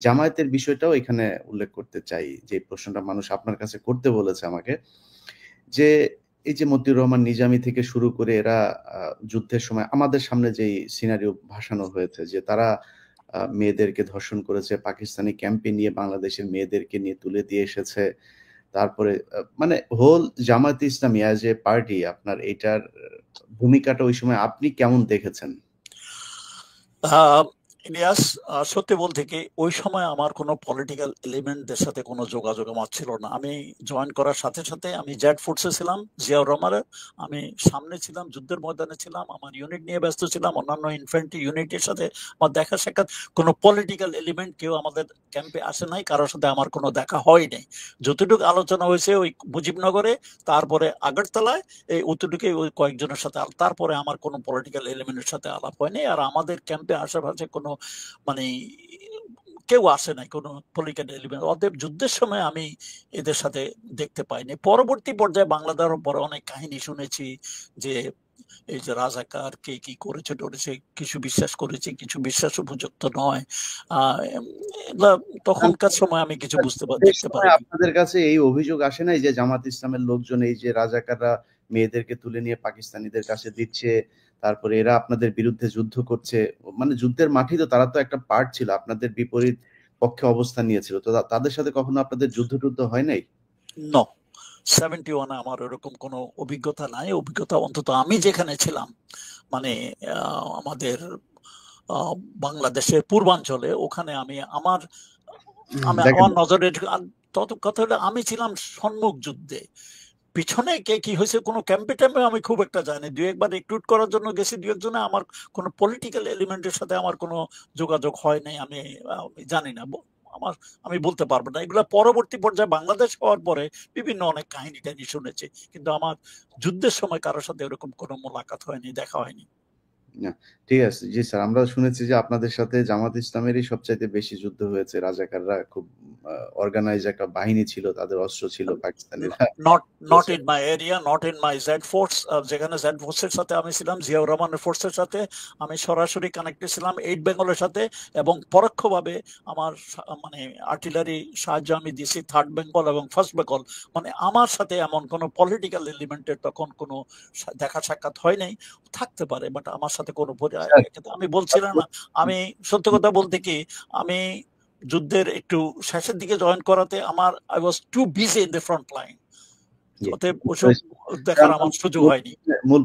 জামায়াতের বিষয়টাও এখানে উল্লেখ করতে চাই। যে প্রশ্নটা মানুষ আপনার কাছে করতে বলেছে আমাকে। যে এই যে মতিউর রহমান নিজামী থেকে শুরু করে এরা আ যুদ্ধের সময় আমাদের সামনে যেই সিনারিও ভাসানো হয়েছে যে তারা মেয়েদেরকে ধর্ষণ করেছে, পাকিস্তানি ক্যাম্পে নিয়ে বাংলাদেশের মেয়েদেরকে নিয়ে তুলে দিয়ে এসেছে। তারপরে মানে whole Jamaat-e Islami S A party আপনার এইটার ভূমিকাটা ওই সময় আপনি কেমন দেখেছেন? আ ইলিয়াস, সত্যি বলতে কি ওই সময় আমার কোনো পলিটিক্যাল এলিমেন্টদের সাথে কোনো যোগাযোগ আমার ছিল না। আমি জয়েন করার সাথে, সাথে আমি জেড ফোর্সে ছিলাম জিয়াউর রহমানের। আমি সামনে ছিলাম, যুদ্ধের ময়দানে ছিলাম। আমার ইউনিট নিয়ে ব্যস্ত ছিলাম। অন্যান্য ইনফ্যান্ট্রি ইউনিটের সাথে আমার দেখা সাক্ষাৎ। কোনো পলিটিক্যাল এলিমেন্ট কেউ আমাদের ক্যাম্পে আসে নাই। কারো সাথে আমার কোনো দেখা হয় নাই। যতটুকু আলোচনা হয়েছে ওই মুজিবনগরে, তারপরে আগরতলায়, এই অতটুকুই ওই কয়েকজনের সাথে। তারপরে আমার কোনো পলিটিক্যাল এলিমেন্টের সাথে আলাপ হয়নি। আর আমাদের ক্যাম্পে আশেপাশে কোনো মানে কেউ আসে নাই, কোনো পলিটিক্যাল এলিমেন্ট। অতএব যুদ্ধের সময় আমি এদের সাথে দেখতে পাইনি। পরবর্তী পর্যায়ে বাংলাদেশের পরে অনেক কাহিনী শুনেছি যে এই যে রাজাকার কে কি করেছে টরেছে, কিছু বিশ্বাস করেছে, কিছু বিশ্বাস উপযুক্ত নয়। এগুলা তখনকার সময় আমি কিছু সেই দেখতে সময় পারিনি। আপনাদের কাছে এই অভিযোগ আসে নাই যে জামাত ইসলামের লোকজন এই যে রাজাকাররা মেয়েদেরকে তুলে নিয়ে পাকিস্তানিদের কাছে দিচ্ছে, তারপরে এরা আপনাদের বিরুদ্ধে যুদ্ধ করছে। মানে যুদ্ধের মাঠেই তো তারা তো একটা পার্ট ছিল। আপনাদের বিপরীত পক্ষে অবস্থান নিয়েছিল। তো তাদের সাথে কখনো আপনাদের যুদ্ধ-টুদ্ধ হয় নাই? নো, 71 আমার ওরকম কোনো অভিজ্ঞতা নাই। অভিজ্ঞতা অন্তত আমি যেখানে ছিলাম, মানে আমাদের বাংলাদেশের পূর্বাঞ্চলে, ওখানে আমি আমার আমি দেখেন আমার নজরে তত কথা হলো আমি ছিলাম সম্মুখ যুদ্ধে। পিছনে কে কি হয়েছে কোনো ক্যাম্পে ট্যাম্পে আমি খুব একটা জানি। দুই একবার রিক্রুট করার জন্য গেছি, দুই একজনে। আমার কোনো পলিটিক্যাল এলিমেন্টের সাথে আমার কোনো যোগাযোগ হয় নাই। আমি জানি না। আমার আমি বলতে পারবো না। এগুলা পরবর্তী পর্যায়ে বাংলাদেশ হওয়ার পরে বিভিন্ন অনেক কাহিনী টাহিনী শুনেছি। কিন্তু আমার যুদ্ধের সময় কারোর সাথে এরকম কোনো মোলাকাত হয়নি, দেখা হয়নি। না, ঠিক আছে। জি স্যার, আমরা শুনেছি যে আপনাদের সাথে জামাত ইসলামেরই সবচাইতে বেশি যুদ্ধ হয়েছে। রাজাকাররা খুব অর্গানাইজ একটা বাহিনী ছিল, তাদের অস্ত্র ছিল পাকিস্তানিরা। Not ji not sir. In my area, not in my Z force. যেখানে জেড ফোর্সের সাথে আমি ছিলাম, জিয়াউর রহমানের ফোর্সের সাথে আমি সরাসরি কানেক্টেড ছিলাম, 8 বেঙ্গলের সাথে। এবং পরোক্ষভাবে আমার মানে আর্টিলারি সাহায্য আমি দিছি 3rd বেঙ্গল এবং 1st বেঙ্গল। মানে আমার সাথে এমন কোনো পলিটিক্যাল এলিমেন্টের তখন কোনো দেখা সাক্ষাৎ হয় নাই। থাকতে পারে, বাট আমার সাথে কোনো স্যার, আমি বলছিলাম না। আমি সত্য কথা বলতে কি, আমি যুদ্ধের একটু শেষের দিকে জয়েন করাতে আমার I was too busy in the front line. জি, অতএব বুঝতে ওসব পেরেছি। দেখার আমার সুযোগ মূল হয়নি। মূল